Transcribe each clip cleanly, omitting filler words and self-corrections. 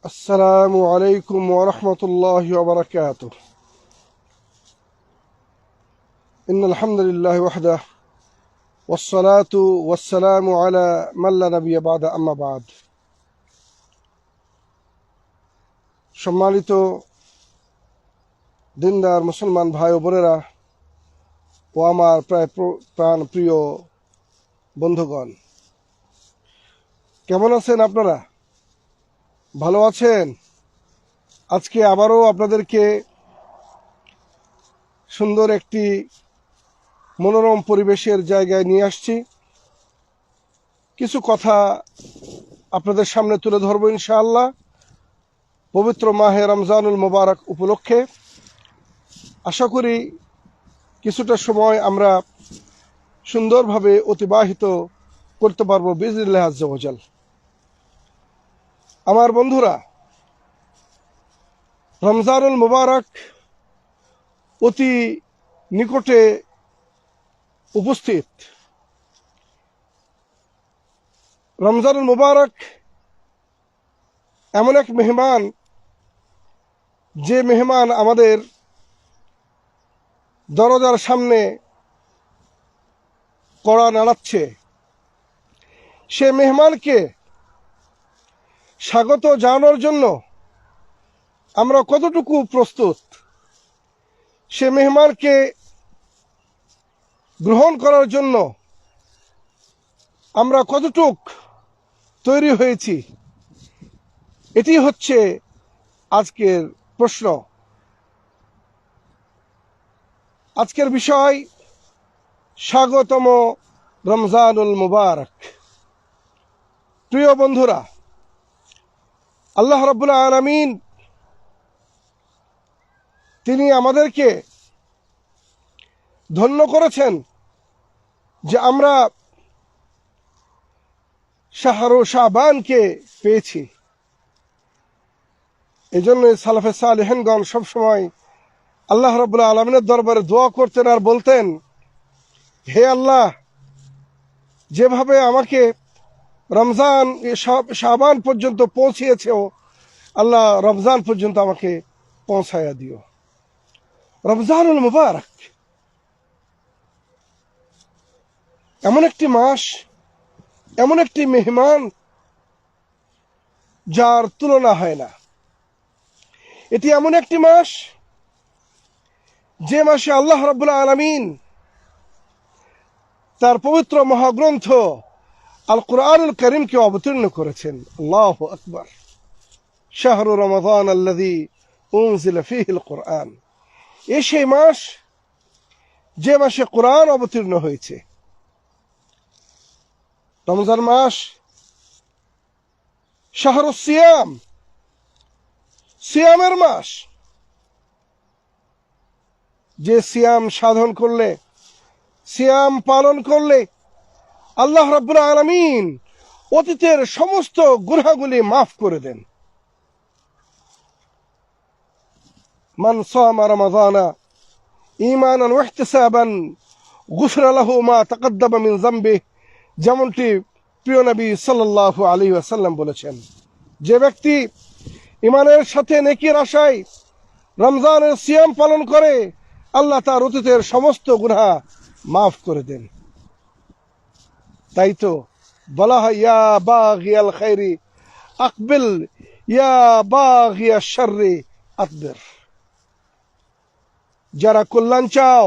السلام عليكم ورحمة الله وبركاته. إن الحمد لله وحده والصلاة والسلام على من لا نبي بعد أما بعد. সম্মানিত দিনদার মুসলমান ভাই ও বোনেরা ও আমার প্রাণ প্রিয় বন্ধুগণ, কেমন আছেন আপনারা? ভালো আছেন? আজকে আবারও আপনাদেরকে সুন্দর একটি মনোরম পরিবেশের জায়গায় নিয়ে আসছি। কিছু কথা আপনাদের সামনে তুলে ধরবো ইনশাআল্লাহ, পবিত্র মাহে রমজানুল মুবারক উপলক্ষে। আশা করি কিছুটা সময় আমরা সুন্দরভাবে অতিবাহিত করতে পারবো বিইজনিল্লাহ আজ্জা ওয়া জাল। আমার বন্ধুরা, রমজানুল মুবারক অতি নিকটে উপস্থিত। রমজানুল মুবারক এমন এক মেহমান, যে মেহমান আমাদের দরজার সামনে কড়া নাড়াচ্ছে। সে মেহমানকে স্বাগত জানানোর জন্য আমরা কতটুকু প্রস্তুত, সে মেহমানকে গ্রহণ করার জন্য আমরা কতটুক তৈরি হয়েছি, এটি হচ্ছে আজকের প্রশ্ন। আজকের বিষয় স্বাগতম রমজানুল মুবারক। প্রিয় বন্ধুরা, আল্লাহ রাব্বুল আলামিন তিনি আমাদেরকে ধন্য করেছেন যে আমরা শাহরু শাবানকে পেয়েছি। এই জন্য সালাফে সালেহিনগণ সবসময় আল্লাহ রাব্বুল আলামিনের দরবারে দোয়া করতেন আর বলতেন, হে আল্লাহ, যেভাবে আমাকে রমজান শাবান পর্যন্ত পৌঁছিয়েছে, আল্লাহ রমজান পর্যন্ত আমাকে পৌঁছায়া দিও। রমজানুল মুবারক এমন একটি মাস, এমন একটি মেহমান যার তুলনা হয় না। এটি এমন একটি মাস যে মাসে আল্লাহ রাব্বুল আলামিন তার পবিত্র মহাগ্রন্থ আল কুরআনুল কারীমকে অবতীর্ণ করেছেন। আল্লাহু আকবার। শাহরু রমাদান আল্লাযী উনজিলা ফীহিল কুরআন। এই সেই মাস যে মাসে কোরআন অবতীর্ণ হয়েছে। রমজান মাস শাহরু সিয়াম, সিয়ামের মাস। যে সিয়াম সাধন করলে, সিয়াম পালন করলে আল্লাহ রাব্বুল আলামিন অতীতের সমস্ত গুনাহগুলি মাফ করে দেন। মান সামা রমাদানা ঈমানান ওয়া ইহতিসাবান গুফিরা লাহু মা তাকদ্দামা মিন যামবিহি, যেমনটি প্রিয় নবী সাল্লাল্লাহু আলাইহি ওয়াসাল্লাম বলেছেন, যে ব্যক্তি ঈমানের সাথে নেকির আশায় রমজানের সিয়াম পালন করে, আল্লাহ তার অতীতের সমস্ত গুনাহ মাফ করে দেন। তাই তো বলা হয়, ইয়া বাগিয়াল খায়রি আকবিল, ইয়া বাগিয়াশ শাররি আকবির। যারা কল্যাণ চাও,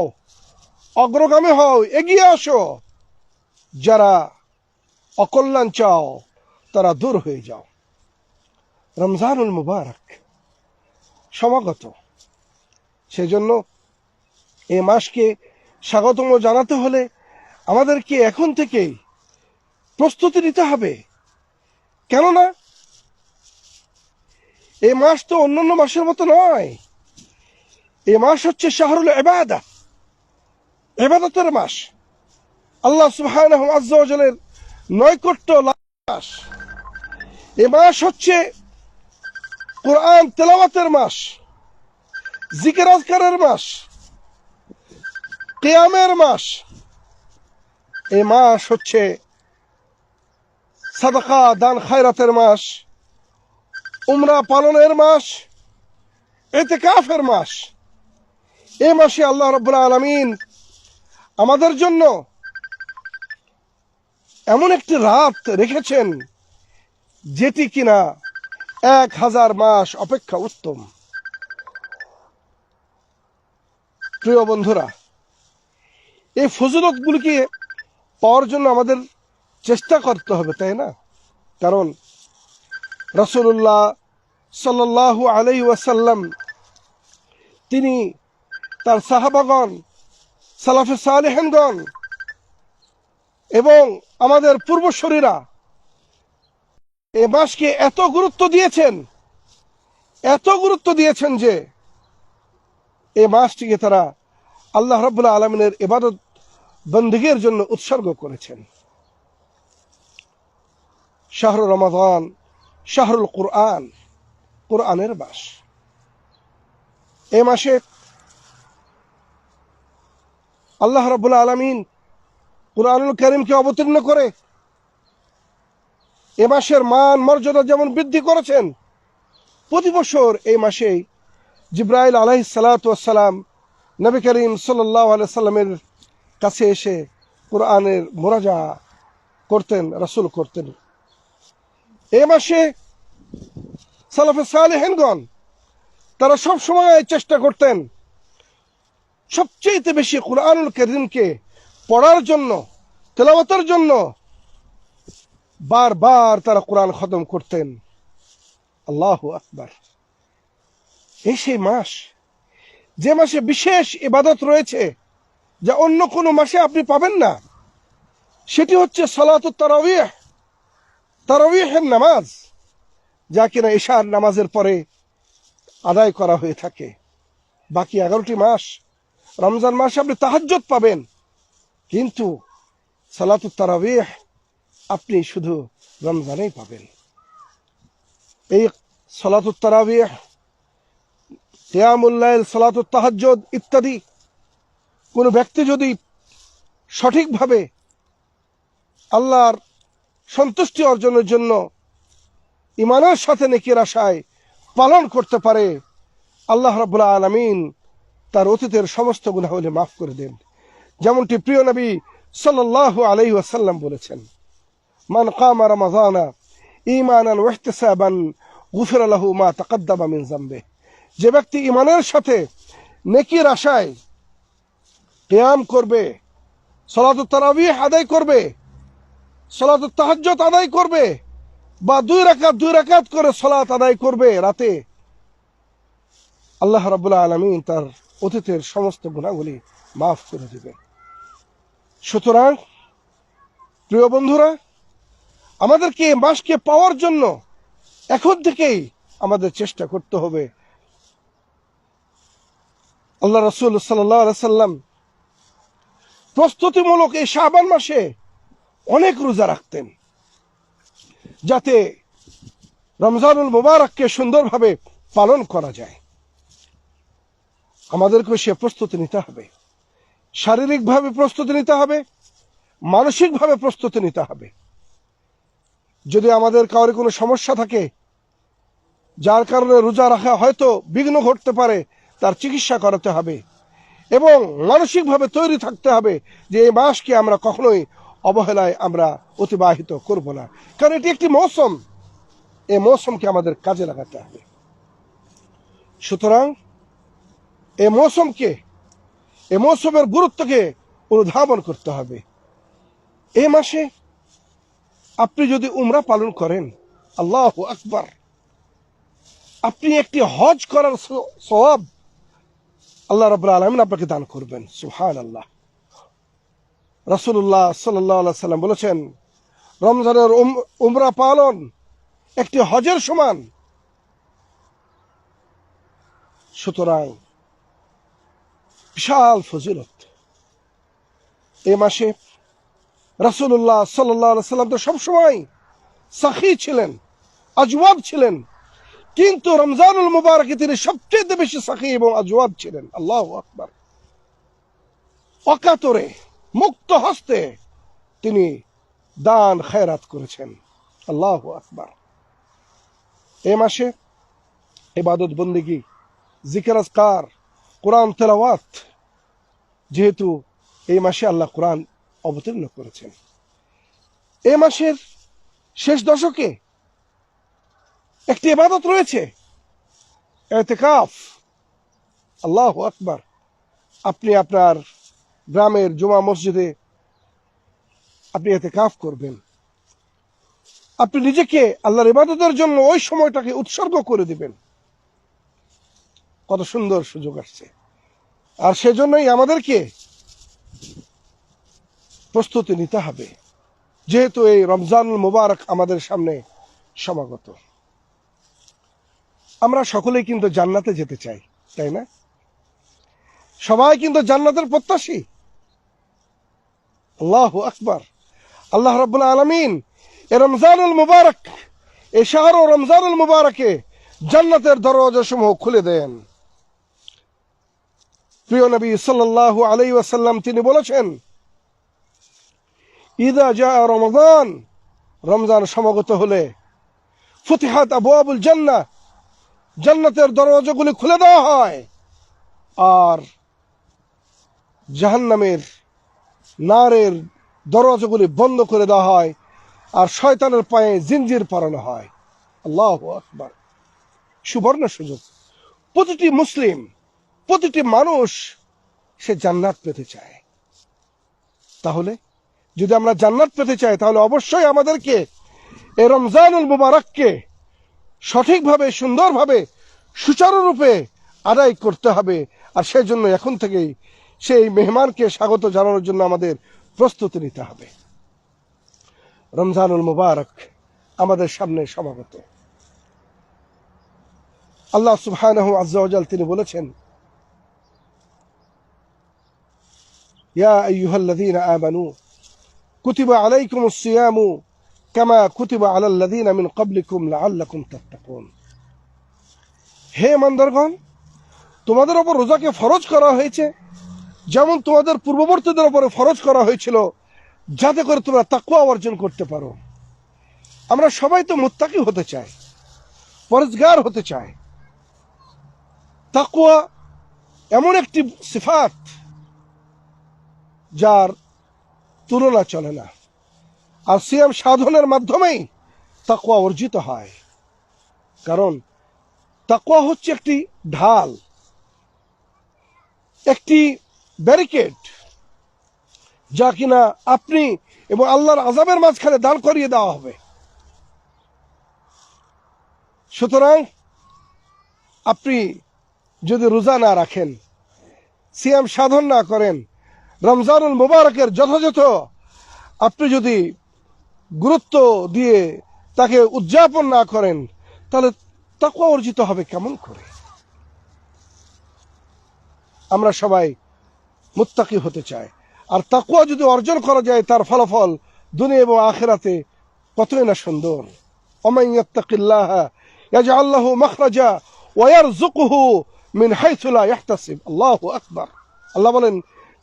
অগ্রগামী হও, এগিয়ে আসো। যারা অকল্যাণ চাও, তারা দূর হয়ে যাও। রমজানুল মুবারক সমাগত, সেজন্য এই মাসকে স্বাগতম জানাতে হলে আমাদেরকে এখন থেকেই প্রস্তুতি নিতে হবে। কেননা এই মাস তো অন্যান্য মাসের মতো নয়। এই মাস হচ্ছে শাহরুল ইবাদত, ইবাদতের মাস। আল্লাহ সুবহানাহু আজ্জা ওয়া জালের নৈকট্য মাস। এই মাস হচ্ছে কোরআন তেলাওয়াতের মাস, জিকির আজকারের মাস, কিয়ামের মাস। এই মাস হচ্ছে সাদাকা দান খায়রাতের মাস, উমরা পালনের মাস, ইতিকাফের মাস। এই মাসে আল্লাহ রাব্বুল আলামিন আমাদের জন্য এমন একটি রাত রেখেছেন যেটি কিনা 1000 মাস অপেক্ষা উত্তম। প্রিয় বন্ধুরা, এই ফজিলতগুলিকে পাওয়ার জন্য আমাদের চেষ্টা করতে হবে, তাই না? কারণ রাসূলুল্লাহ সাল্লাল্লাহু আলাইহি ওয়াসাল্লাম তিনি তার সাহাবাগণ, সালাফে সালেহিনগণ এবং আমাদের পূর্বসূরীরা এই মাসকে এত গুরুত্ব দিয়েছেন যে এই মাসটিকে তারা আল্লাহ রাব্বুল আলামিনের ইবাদত বন্দেগীর জন্য উৎসর্গ করেছেন। শাহরু রমাদান, শাহরুল কুরআন, কুরআনের মাস। এই মাসে আল্লাহ রাব্বুল আলামিন কুরআনুল কারীমকে অবতীর্ণ করে এ মাসের মান মর্যাদা যেমন বৃদ্ধি করেছেন, প্রতি বছর এই মাসেই জিবরাইল আলাইহিস সালাতু ওয়াস সালাম নবী করিম সাল্লাল্লাহু আলাইহি সাল্লামের কাছে এসে কুরআনের মুরাজা করতেন, রাসূল করতেন। এই মাসে সালাফে সালেহিনগণ তারা সব সময় চেষ্টা করতেন সবচেয়ে বেশি কুরআনুল কারীমকে পড়ার জন্য, তেলাওয়াতের জন্য। বারবার তারা কোরআন খতম করতেন। আল্লাহু আকবার। এই সেই মাস, যে মাসে বিশেষ ইবাদত রয়েছে যা অন্য কোনো মাসে আপনি পাবেন না। সেটি হচ্ছে সালাতুত তারাবিহ, তারাবিহের নামাজ, যা কিনা ইশার নামাজের পরে আদায় করা হয়ে থাকে। বাকি 11টি মাস, রমজান মাসে আপনি তাহাজ্জুদ পাবেন, কিন্তু সালাতুত তারাবিহ আপনি শুধু রমজানেই পাবেন। এই সালাতুত তারাবিহ, কিয়ামুল লাইল, সালাতুত তাহাজ্জুদ ইত্যাদি কোনো ব্যক্তি যদি সঠিকভাবে আল্লাহর সন্তুষ্টি অর্জনের জন্য ঈমানের সাথে নেকির আশায় পালন করতে পারে, আল্লাহ রাব্বুল আলামিন তার অতীতের সমস্ত গুনাহগুলি মাফ করে দেন। যেমনটি প্রিয় নবী সাল্লাল্লাহু আলাইহি ওয়াসাল্লাম বলেছেন, মান কামা রমাযানা ঈমানান ওয়া ইহতিসাবান গুফিরা লাহু মা তাকাদ্দামা মিন যামবিহি। যে ব্যক্তি ঈমানের সাথে নেকির আশায় কিয়াম করবে, সালাতুত তারাবিহ আদায় করবে, সালাতুত তাহাজ্জুদ আদায় করবে, বা দুই রাকাত করে সালাত আদায় করবে রাতে, আল্লাহ রাব্বুল আলামিন তার অতীতের সমস্ত গুনাহগুলি মাফ করে দিবেন। সুতরাং প্রিয় বন্ধুরা, আমাদেরকে এই মাসকে পাওয়ার জন্য এখন থেকেই আমাদের চেষ্টা করতে হবে। আল্লাহ রাসূল সাল্লাল্লাহু আলাইহি সাল্লাম প্রস্তুতিমূলক এই শাবান মাসে অনেক রোজা রাখতেন, যাতে রমজানুল মুবারককে সুন্দরভাবে পালন করা যায়। আমাদেরকে সে প্রস্তুতি নিতে হবে, শারীরিকভাবে প্রস্তুতি নিতে হবে, মানসিকভাবে প্রস্তুতি নিতে হবে। যদি আমাদের কারো কোনো সমস্যা থাকে যার কারণে রোজা রাখা হয়তো বিঘ্ন ঘটতে পারে, তার চিকিৎসা করাতে হবে এবং মানসিকভাবে তৈরি থাকতে হবে যে এই মাসকে আমরা কখনোই অবহেলায় আমরা অতিবাহিত করব না, কারণ এটি একটি মৌসুম। এই মৌসুমকে আমাদের কাজে লাগাতে হবে। সুতরাং এই মৌসুমের গুরুত্বকে অনুধাবন করতে হবে। এই মাসে আপনি যদি উমরা পালন করেন, আল্লাহু আকবার, আপনি একটি হজ করার সওয়াব আল্লাহ রাব্বুল আলামিন আপনাকে দান করবেন। সুবহানাল্লাহ। রাসূলুল্লাহ সাল্লাল্লাহু আলাইহি সাল্লাম বলেছেন, রমজানের উমরা পালন একটি হজের সমান। সুতরাং বিশাল ফজিলত এই মাসে। রাসূলুল্লাহ সাল্লাল্লাহু আলাইহি সাল্লাম তো সবসময় সাখী ছিলেন, আজওয়াব ছিলেন, কিন্তু রমজানুল মুবারকে তিনি সবচেয়ে বেশি সাখী এবং আজওয়াব ছিলেন। আল্লাহু আকবার। অকাতরে, মুক্ত হস্তে তিনি দান খায়রাত করেছেন। আল্লাহু আকবার। এ মাসে ইবাদত বন্দেগী, জিকির আজকার, কোরআন তেলাওয়াত, যেহেতু এই মাসে আল্লাহ কোরআন অবতীর্ণ করেছেন। এ মাসের শেষ দশকে একটি ইবাদত রয়েছে, ইতিকাফ। আল্লাহু আকবার। আপনি আপনার গ্রামের জুমা মসজিদে আপনি ইতিকাফ করবেন। আপনি নিজেকে আল্লাহর ইবাদতের জন্য ওই সময়টাকে উৎসর্গ করে দিবেন। কত সুন্দর সুযোগ আসছে। আর সেজন্যই আমাদেরকে প্রস্তুতি নিতে হবে, যেহেতু এই রমজানুল মুবারক আমাদের সামনে সমাগত। আমরা সকলেই কিন্তু জান্নাতে যেতে চাই, তাই না? সবাই কিন্তু জান্নাতের প্রত্যাশী। আল্লাহু আকবার। আল্লাহ রাব্বুল আলামিন এই রমজানুল মুবারক, এই শাহর রমজানুল মুবারকে জান্নাতের দরওয়াজা সমূহ খুলে দেন। প্রিয় নবী সাল্লাল্লাহু আলাইহি ওয়াসাল্লাম তিনি বলেছেন, ইযা জা রমাদান, রমজান সমাগত হলে ফুতিহাত আবওয়াবুল জান্নাহ, জান্নাতের দরওয়াজাগুলি খুলে দেওয়া হয়, আর জাহান্নামের নারের দরওয়াজাগুলি বন্ধ করে দেওয়া হয়, আর শয়তানের পায়ে জিনজির পরানো হয়। আল্লাহু আকবার। সুবর্ণ সুযোগ। প্রতিটি মুসলিম, প্রতিটি মানুষ সে জান্নাত পেতে চায়। তাহলে যদি আমরা জান্নাত পেতে চাই, তাহলে অবশ্যই আমাদেরকে এই রমজানুল মুবারককে সঠিকভাবে, সুন্দরভাবে, সুচারুরূপে আদায় করতে হবে। আর সেই জন্য এখন থেকেই সেই মেহমানকে স্বাগত জানানোর জন্য আমাদের প্রস্তুতি নিতে হবে। রমজানুল মুবারক আমাদের সামনে সমাগত। আল্লাহ সুবহানাহু আযজা ওয়া জাল তিনি বলেছেন, ইয়া আইয়ুহাল্লাযীনা আমানু কুতিবা আলাইকুমুস সিয়ামু কামা কুতিবা আলাল্লাযীনা মিন ক্বাবলিকুম লাআল্লাকুম তাত্তাকুন। হে ঈমানদারগণ, তোমাদের উপর রোজাকে ফরজ করা হয়েছে যেমন তোমাদের পূর্ববর্তীদের উপরে ফরজ করা হয়েছিল, যাতে করে তোমরা তাকওয়া অর্জন করতে পারো। আমরা সবাই তো মুত্তাকি হতে চাই, পরহেজগার হতে চাই। তাকওয়া এমন একটি সিফাত যার তুলনা চলে না। আর সিয়াম সাধনের মাধ্যমেই তাকওয়া অর্জিত হয়। কারণ তাকওয়া হচ্ছে একটি ঢাল, একটি ব্যারিকেড, যা কিনা আপনি এবং আল্লাহর আযাবের মাঝখানে দাঁড় করিয়ে দেওয়া হবে। সুতরাং আপনি যদি রোজা না রাখেন, সিয়াম সাধন না করেন, রমজানুল মুবারকের যথাযথ আপনি যদি গুরুত্ব দিয়ে তাকে উদযাপন না করেন, তাহলে তাকওয়া অর্জিত হবে কেমন করে? আমরা সবাই মুত্তাকি হতে চাই। আর তাকওয়া যদি অর্জন করা যায়, তার ফলাফল দুনিয়া এবং আখিরাতে কতই না সুন্দর। ওমান ইয়াত্তাকিল্লাহা ইয়াজআল লাহু মাখরাজা ওয়া ইয়ারযুকুহু মিন হাইথু লা ইয়াহতাসিব। আল্লাহু আকবার। আল্লাহ বলেন,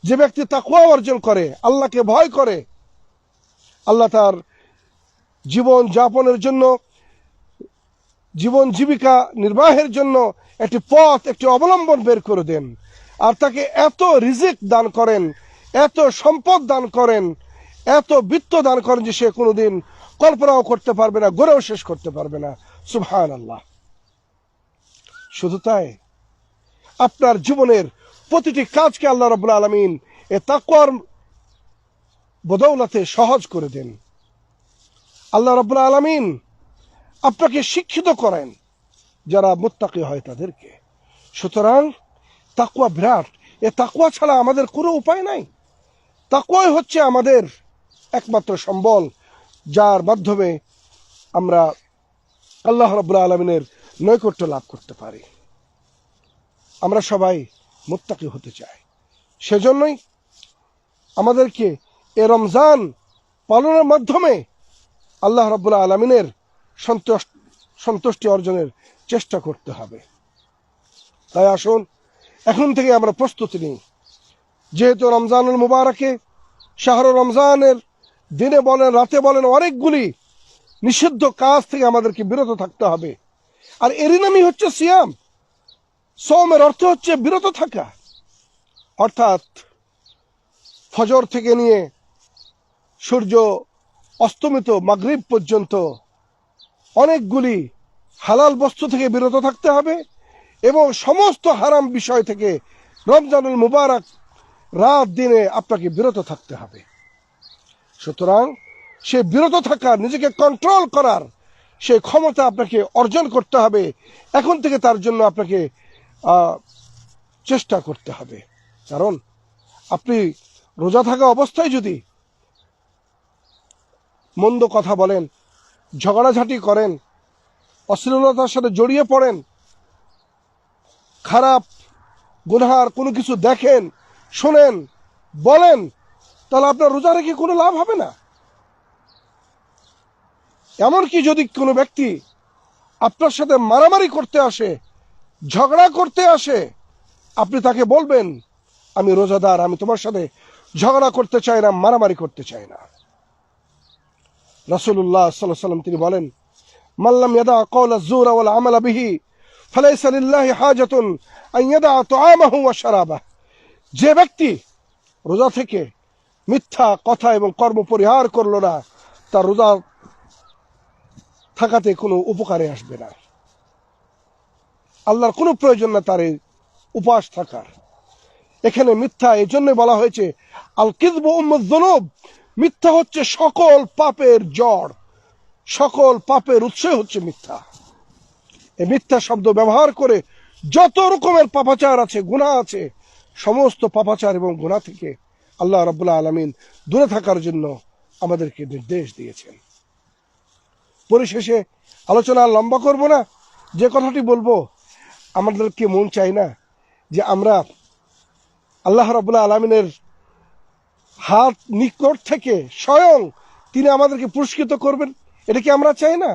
যে ব্যক্তি তাকওয়া অর্জন করে, আল্লাহকে ভয় করে, আল্লাহ তার জীবন যাপনের জন্য, জীবন জীবিকা নির্বাহের জন্য একটি পথ, একটি অবলম্বন বের করে দেন। আর তাকে এত রিজিক দান করেন, এত সম্পদ দান করেন, এত বিত্ত দান করেন যে সে কোনোদিন কল্পনাও করতে পারবে না, গড়েও শেষ করতে পারবে না। সুবহানাল্লাহ। শুধু তাই, আপনার জীবনের প্রতিটি কাজকে আল্লাহ রাব্বুল আলামিন এ তাকওয়ার বদৌলতে সহজ করে দেন। আল্লাহ রাব্বুল আলামিন আপনাকে শিক্ষিত করেন যারা মুত্তাকি হয় তাদেরকে। সুতরাং তাকওয়া বিরাট। এ তাকওয়া ছাড়া আমাদের কোনো উপায় নাই। তাকওয়াই হচ্ছে আমাদের একমাত্র সম্বল, যার মাধ্যমে আমরা আল্লাহ রাব্বুল আলামিনের নৈকট্য লাভ করতে পারি। আমরা সবাই মুত্তাকি হতে চাই। সেজন্যই আমাদেরকে এ রমজান পালনের মাধ্যমে আল্লাহ রাব্বুল আলামিনের সন্তুষ্টি অর্জনের চেষ্টা করতে হবে। তাই আসুন এখন থেকে আমরা প্রস্তুতি নিই। যেহেতু রমজানুল মুবারকে, শাহর রমজানের দিনে বলেন রাতে বলেন অনেকগুলি নিষিদ্ধ কাজ থেকে আমাদেরকে বিরত থাকতে হবে। আর এরই নামই হচ্ছে সিয়াম। সওমের অর্থ হচ্ছে বিরত থাকা, অর্থাৎ ফজর থেকে নিয়ে সূর্য অস্তমিত মাগরিব পর্যন্ত অনেকগুলি হালাল বস্তু থেকে বিরত থাকতে হবে এবং সমস্ত হারাম বিষয় থেকে রমজানুল মুবারক রাত দিনে আপনাকে বিরত থাকতে হবে। সুতরাং সে বিরত থাকার, নিজেকে কন্ট্রোল করার সেই ক্ষমতা আপনাকে অর্জন করতে হবে। এখন থেকে তার জন্য আপনাকে চেষ্টা করতে হবে। কারণ আপনি রোজা থাকা অবস্থায় যদি মন্দ কথা বলেন, ঝগড়াঝাটি করেন, অশ্লীলতার সাথে জড়িয়ে পড়েন, খারাপ গুনহার কোনো কিছু দেখেন, শোনেন, বলেন, তাহলে আপনার রোজা রেখে কোনো লাভ হবে না। এমনকি যদি কোনো ব্যক্তি আপনার সাথে মারামারি করতে আসে, ঝগড়া করতে আসে, আপনি তাকে বলবেন, আমি রোজাদার, আমি তোমার সাথে ঝগড়া করতে চাই না, মারামারি করতে চাই না। রাসূলুল্লাহ সাল্লাল্লাহু আলাইহি ওয়াসাল্লাম তিনি বলেন, মাল্লাম ইয়াদা কওলা যুরা ওয়াল আমালা বিহি ফালাইসা লিল্লাহি হাজাতুন আন ইয়াদা তুআমাহু ওয়া শারাবাহ। যে ব্যক্তি রোজা থেকে মিথ্যা কথা এবং কর্ম পরিহার করলো না, তার রোজা থাকাতে কোনো উপকারে আসবে না। আল্লাহর কোনো প্রয়োজন না তার এই উপবাস থাকার। এখানে মিথ্যা এই জন্য বলা হয়েছে, আল কিযবু উম্মুয যুনুব, মিথ্যা হচ্ছে সকল পাপের জড়, সকল পাপের উৎস হচ্ছে মিথ্যা। এই মিথ্যা শব্দ ব্যবহার করে যত রকমের পাপাচার আছে, গুনাহ আছে, সমস্ত পাপাচার এবং গুনাহ থেকে আল্লাহ রাব্বুল আলামিন দূরে থাকার জন্য আমাদেরকে নির্দেশ দিয়েছেন। পরিশেষে আলোচনা লম্বা করব না, যে কথাটি বলবো, আমাদেরকে মন চাই না যে আমরা আল্লাহ রাব্বুল আলামিনের হাত নিকট থেকে স্বয়ং তিনি আমাদেরকে পুরস্কৃত করবেন? এটা কি আমরা চাই না?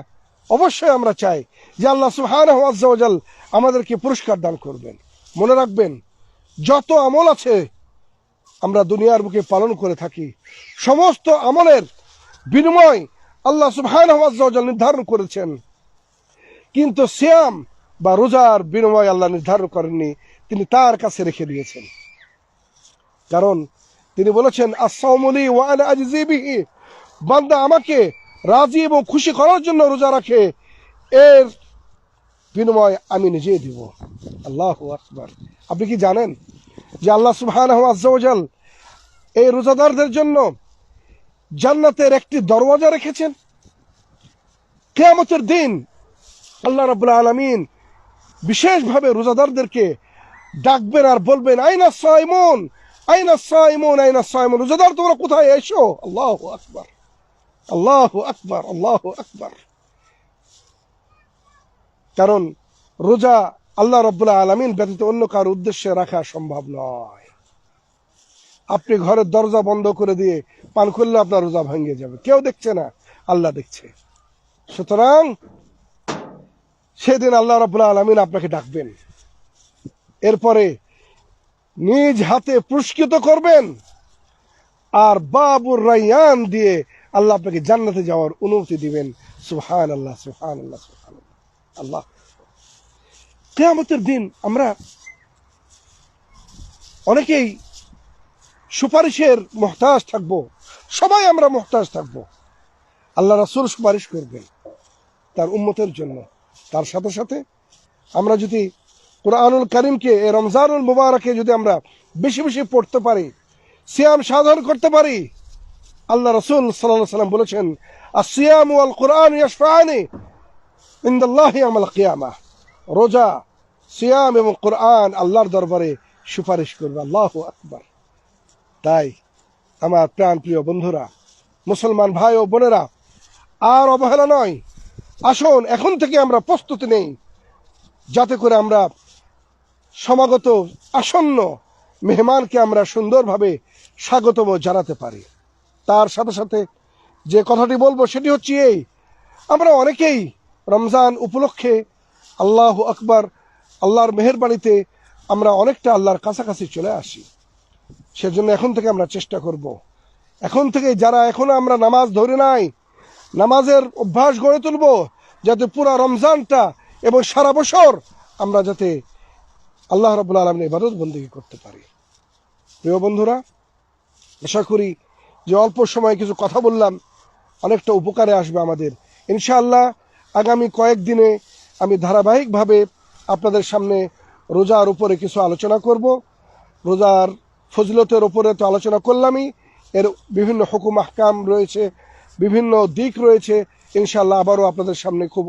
অবশ্যই আমরা চাই যে আল্লাহ সুবহানাহু ওয়া তাআলা আমাদেরকে পুরস্কার দান করবেন। মনে রাখবেন, যত আমল আছে আমরা দুনিয়ার বুকে পালন করে থাকি, সমস্ত আমলের বিনিময় আল্লাহ সুবহানাহু ওয়া তাআলা নির্ধারণ করেছেন, কিন্তু সিয়াম বা রোজার বিনিময় আল্লাহ নির্ধারণ করেননি, তিনি তার কাছে রেখে দিয়েছেন। কারণ তিনি বলেছেন, আস-সাওমু লি ওয়া আনা আজজি বিহি, বান্দা আমাকে রাজি এবং খুশি করার জন্য রোজা রাখে, এর বিনিময় আমি নিজেই দিব। আল্লাহু আকবার। আপনি কি জানেন যে আল্লাহ সুবহানাহু ওয়া তাআলা এই রোজাদারদের জন্য জান্নাতের একটি দরওয়াজা রেখেছেন? কিয়ামতের দিন আল্লাহ রাব্বুল আলামিন বিশেষভাবে রোজাদারদেরকে ডাকবেন আর বলবেন, আইনা সাইমুন, আইনা সাইমুন, আইনা সাইমুন, রোজাদার তোমরা কোথায়, এসো। আল্লাহু আকবার, আল্লাহু আকবার, আল্লাহু আকবার। কারণ রোজা আল্লাহ রাব্বুল আলামিন ব্যতীত অন্য কার উদ্দেশ্যে রাখা সম্ভব নয়। আপনি ঘরের দরজা বন্ধ করে দিয়ে পান করলে আপনার রোজা ভেঙে যাবে, কেউ দেখছে না, আল্লাহ দেখছে। সুতরাং সেদিন আল্লাহ রাব্বুল আলামিন আপনাকে ডাকবেন, এরপরে নিজ হাতে পুরস্কৃত করবেন, আর বাবুর রায়্যান দিয়ে আল্লাহ আপনাকে জান্নাতে যাওয়ার অনুমতি দিবেন। সুবহানাল্লাহ, সুবহানাল্লাহ, সুবহানাল্লাহ। আল্লাহ, কিয়ামতের দিন আমরা অনেকেই সুপারিশের মুহতাজ থাকবো, সবাই আমরা মুহতাজ থাকবো। আল্লাহ রাসূল সুপারিশ করবেন তার উম্মতের জন্য। তার সাথে সাথে আমরা যদি কুরআনুল কারীমকে, এই রমজানুল মুবারকে যদি আমরা বেশি বেশি পড়তে পারি, সিয়াম সাধন করতে পারি, আল্লাহ রাসূল সাল্লাল্লাহু আলাইহি ওয়াসাল্লাম বলেছেন, আস-সিয়াম ওয়াল কুরআন ইয়াশফাআনি ইনদাল্লাহি ইয়াউমাল কিয়ামাহ, রোজা, সিয়াম এবং কুরআন আল্লাহর দরবারে সুপারিশ করবে। আল্লাহু আকবার। তাই আমার প্রাণ প্রিয় বন্ধুরা, মুসলমান ভাই ও বোনেরা, আর অবহেলা নয়, আসুন এখন থেকে আমরা প্রস্তুতি নেই, যাতে করে আমরা সমাগত আসন্ন মেহমানকে আমরা সুন্দরভাবে স্বাগতম জানাতে পারি। তার সাথে সাথে যে কথাটি বলবো সেটি হচ্ছে এই, আমরা অনেকেই রমজান উপলক্ষে আল্লাহু আকবার, আল্লাহর মেহেরবানিতে আমরা অনেকটা আল্লাহর কাছাকাছি চলে আসি। সেজন্য এখন থেকে আমরা চেষ্টা করব, এখন থেকে যারা এখনো আমরা নামাজ ধরে নাই, নামাজের অভ্যাস গড়ে তুলব, যাতে পুরা রমজানটা এবং সারা বছর আমরা যাতে আল্লাহ রাব্বুল আলামিনের ইবাদত বন্দেগী করতে পারি। প্রিয় বন্ধুরা, আশা করি যে অল্প সময়ে কিছু কথা বললাম অনেকটা উপকারে আসবে আমাদের। ইনশাআল্লাহ আগামী কয়েকদিনে আমি ধারাবাহিকভাবে আপনাদের সামনে রোজার উপরে কিছু আলোচনা করব। রোজার ফজিলতের উপরে তো আলোচনা করলামই, এর বিভিন্ন হুকুম আহকাম রয়েছে, বিভিন্ন দিক রয়েছে। ইনশাআল্লাহ আবারও আপনাদের সামনে খুব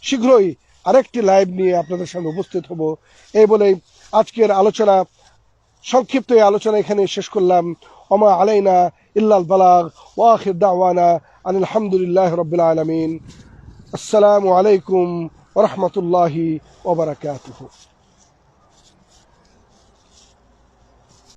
শীঘ্রই আরেকটি লাইভ নিয়ে আপনাদের সামনে উপস্থিত হব। এই বলেই আজকের আলোচনা, সংক্ষিপ্ত এই আলোচনা এখানে শেষ করলাম। ওমা আলাইনা ইল্লাল বালাগ ওয়া আখির দাওয়ানা আনিল হামদুলিল্লাহি রাব্বিল আলামিন। আসসালামু আলাইকুম ওয়া রাহমাতুল্লাহি ওয়া বারাকাতুহু।